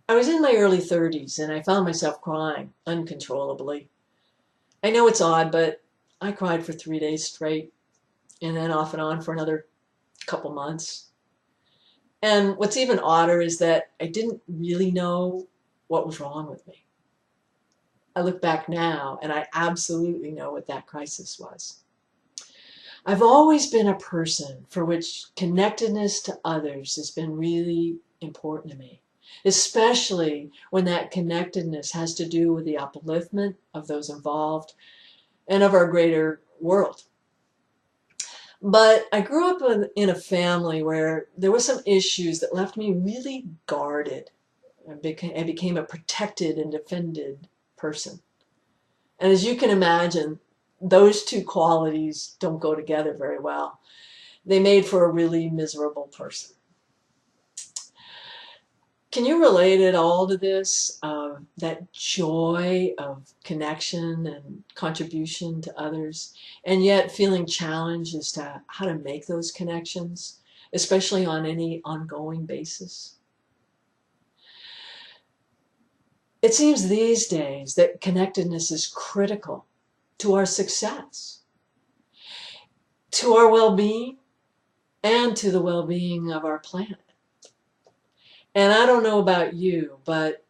I was in my early 30s and I found myself crying uncontrollably. I know it's odd, but I cried for 3 days straight and then off and on for another couple months. And what's even odder is that I didn't really know what was wrong with me. I look back now and I absolutely know what that crisis was. I've always been a person for which connectedness to others has been really important to me, especially when that connectedness has to do with the upliftment of those involved and of our greater world. But I grew up in a family where there were some issues that left me really guarded. I became a protected and defended person. And as you can imagine, those two qualities don't go together very well. They made for a really miserable person. Can you relate at all to this? That joy of connection and contribution to others, and yet feeling challenged as to how to make those connections, especially on any ongoing basis? It seems these days that connectedness is critical to our success, to our well-being, and to the well-being of our planet. And I don't know about you, but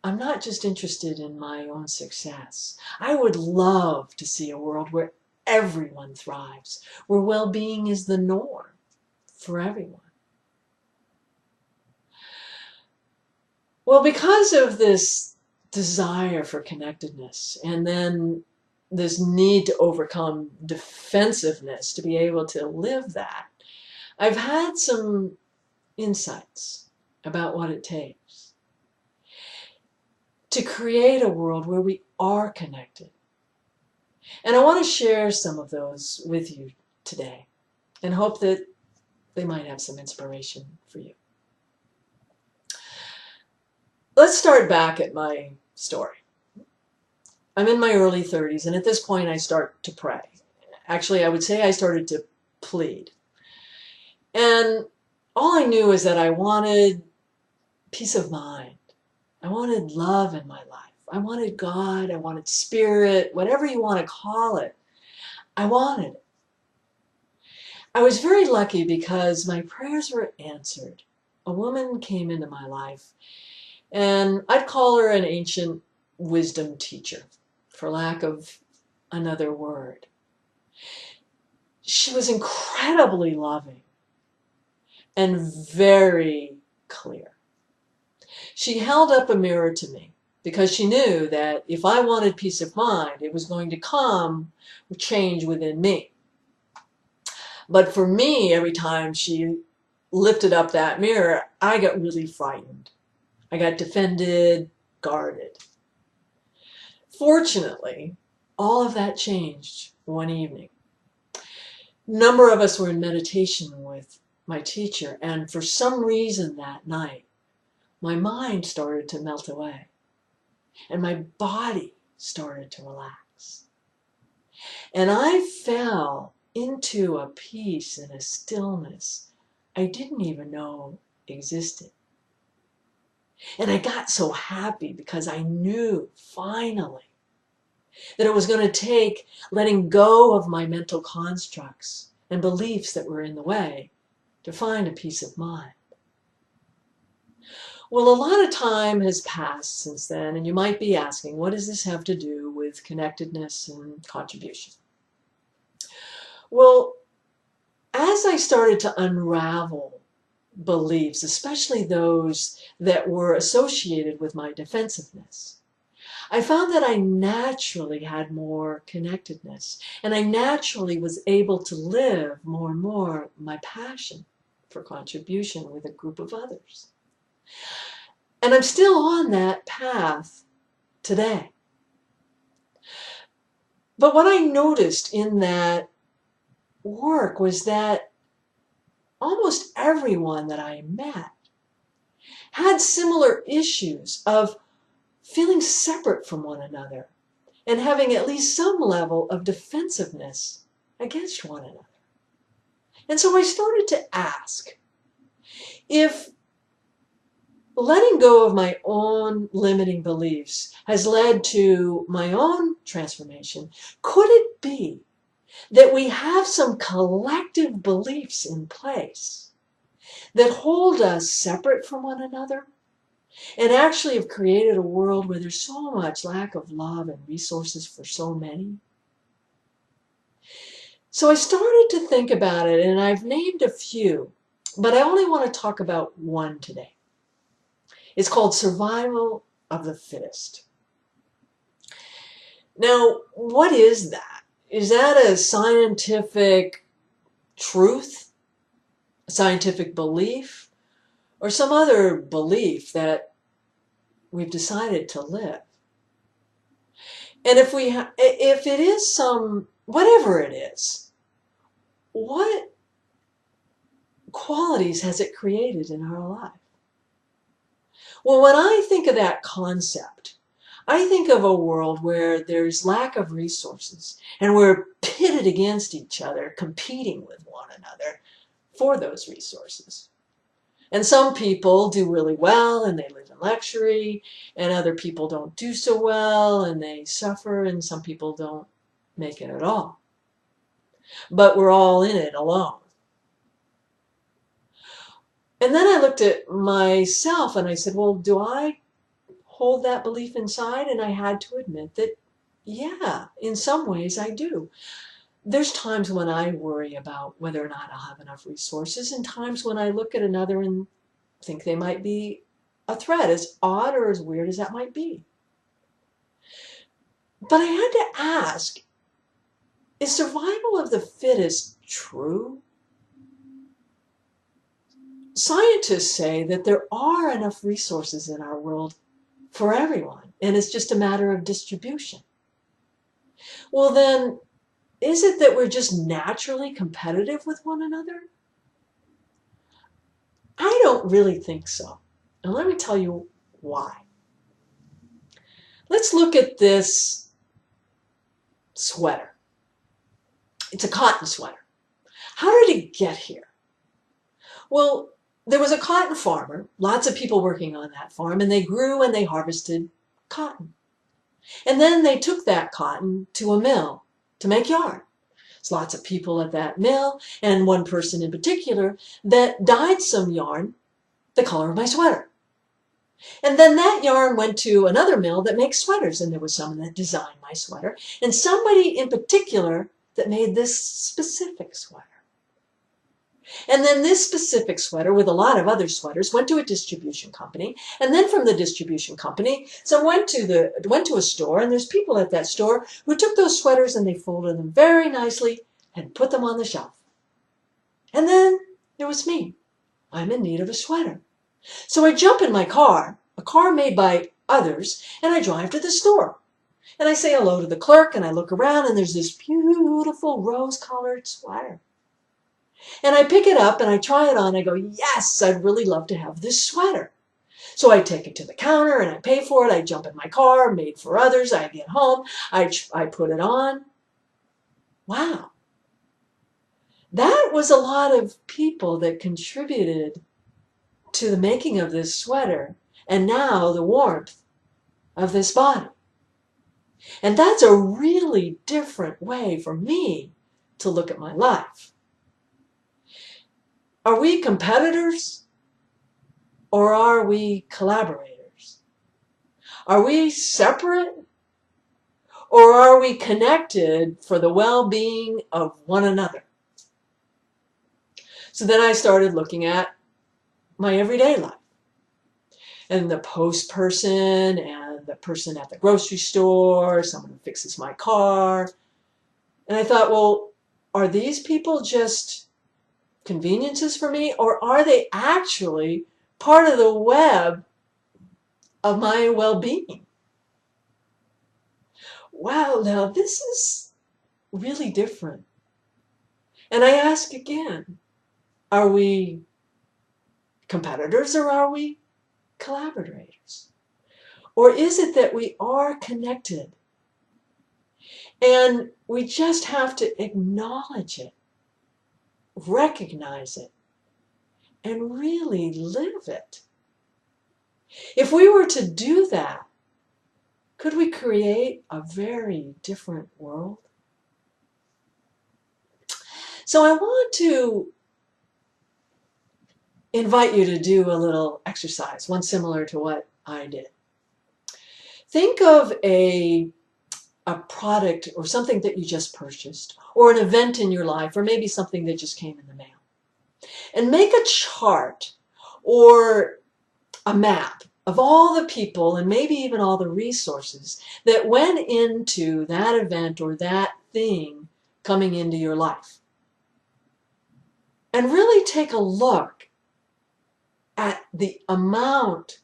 I'm not just interested in my own success. I would love to see a world where everyone thrives, where well-being is the norm for everyone. Well, because of this desire for connectedness and then this need to overcome defensiveness to be able to live that, I've had some insights about what it takes to create a world where we are connected. And I want to share some of those with you today and hope that they might have some inspiration for you. Let's start back at my story. I'm in my early 30s, and at this point I start to pray. Actually, I would say I started to plead. And all I knew is that I wanted peace of mind. I wanted love in my life. I wanted God. I wanted spirit, whatever you want to call it. I wanted it. I was very lucky because my prayers were answered. A woman came into my life, and I'd call her an ancient wisdom teacher, for lack of another word. She was incredibly loving and very clear. She held up a mirror to me because she knew that if I wanted peace of mind, it was going to come with change within me. But for me, every time she lifted up that mirror, I got really frightened. I got defended, guarded. Fortunately, all of that changed one evening. A number of us were in meditation with my teacher, and for some reason that night, my mind started to melt away, and my body started to relax. And I fell into a peace and a stillness I didn't even know existed. And I got so happy because I knew finally that it was going to take letting go of my mental constructs and beliefs that were in the way to find a peace of mind. Well, a lot of time has passed since then, and you might be asking, what does this have to do with connectedness and contribution? Well, as I started to unravel beliefs, especially those that were associated with my defensiveness, I found that I naturally had more connectedness, and I naturally was able to live more and more my passion for contribution with a group of others. And I'm still on that path today. But what I noticed in that work was that almost everyone that I met had similar issues of feeling separate from one another and having at least some level of defensiveness against one another. And so I started to ask if letting go of my own limiting beliefs has led to my own transformation. Could it be that we have some collective beliefs in place that hold us separate from one another and actually have created a world where there's so much lack of love and resources for so many? So I started to think about it, and I've named a few, but I only want to talk about one today. It's called survival of the fittest. Now, what is that? Is that a scientific truth, a scientific belief, or some other belief that we've decided to live? And if it is whatever it is, what qualities has it created in our life? Well, when I think of that concept, I think of a world where there's lack of resources and we're pitted against each other, competing with one another for those resources. And some people do really well and they live in luxury, and other people don't do so well and they suffer, and some people don't make it at all. But we're all in it alone. And then I looked at myself and I said, well, do I hold that belief inside? And I had to admit that, yeah, in some ways I do. There's times when I worry about whether or not I'll have enough resources, and times when I look at another and think they might be a threat, as odd or as weird as that might be. But I had to ask, is survival of the fittest true? Scientists say that there are enough resources in our world for everyone, and it's just a matter of distribution. Well, then, is it that we're just naturally competitive with one another? I don't really think so. And let me tell you why. Let's look at this sweater. It's a cotton sweater. How did it get here? Well, there was a cotton farmer, lots of people working on that farm, and they grew and they harvested cotton. And then they took that cotton to a mill to make yarn. There's lots of people at that mill, and one person in particular that dyed some yarn the color of my sweater. And then that yarn went to another mill that makes sweaters, and there was someone that designed my sweater, and somebody in particular that made this specific sweater. And then this specific sweater, with a lot of other sweaters, went to a distribution company. And then from the distribution company, some went to a store, and there's people at that store who took those sweaters and they folded them very nicely and put them on the shelf. And then there was me. I'm in need of a sweater. So I jump in my car, a car made by others, and I drive to the store. And I say hello to the clerk, and I look around, and there's this beautiful rose-colored sweater. And I pick it up and I try it on. I go, yes, I'd really love to have this sweater. So I take it to the counter and I pay for it. I jump in my car, made for others. I get home. I put it on. Wow. That was a lot of people that contributed to the making of this sweater, and now the warmth of this body. And that's a really different way for me to look at my life. Are we competitors or are we collaborators? Are we separate or are we connected for the well-being of one another? So then I started looking at my everyday life, and the post person and the person at the grocery store, someone who fixes my car. And I thought, well, are these people just conveniences for me, or are they actually part of the web of my well-being? Wow, now this is really different. And I ask again, are we competitors or are we collaborators? Or is it that we are connected and we just have to acknowledge it, recognize it, and really live it? If we were to do that, could we create a very different world? So I want to invite you to do a little exercise, one similar to what I did. Think of a product or something that you just purchased, or an event in your life, or maybe something that just came in the mail. And make a chart or a map of all the people and maybe even all the resources that went into that event or that thing coming into your life. And really take a look at the amount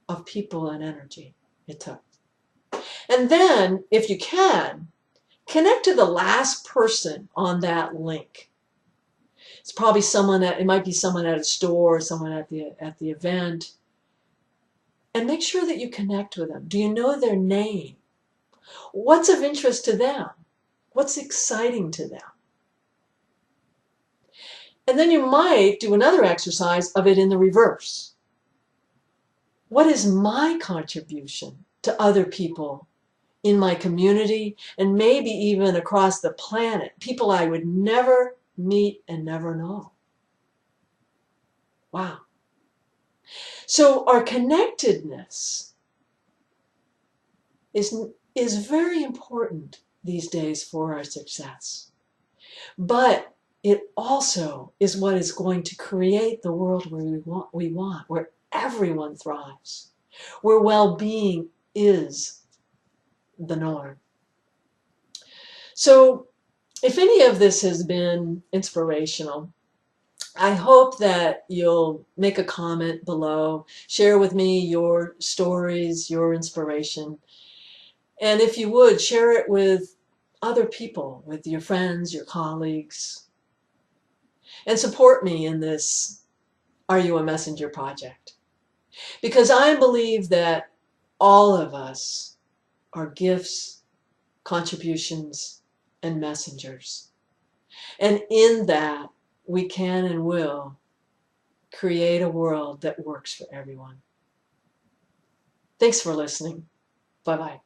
of people and energy it took. And then, if you can, connect to the last person on that link. It's probably it might be someone at a store, someone at the event. And make sure that you connect with them. Do you know their name? What's of interest to them? What's exciting to them? And then you might do another exercise of it in the reverse. What is my contribution to other people in my community and maybe even across the planet? People I would never meet and never know. Wow. So our connectedness is very important these days for our success. But it also is what is going to create the world we want, where everyone thrives, where well-being is the norm. So if any of this has been inspirational, I hope that you'll make a comment below, share with me your stories, your inspiration, and if you would, share it with other people, with your friends, your colleagues, and support me in this Are You a Messenger project. Because I believe that all of us are gifts, contributions, and messengers. And in that, we can and will create a world that works for everyone. Thanks for listening. Bye-bye.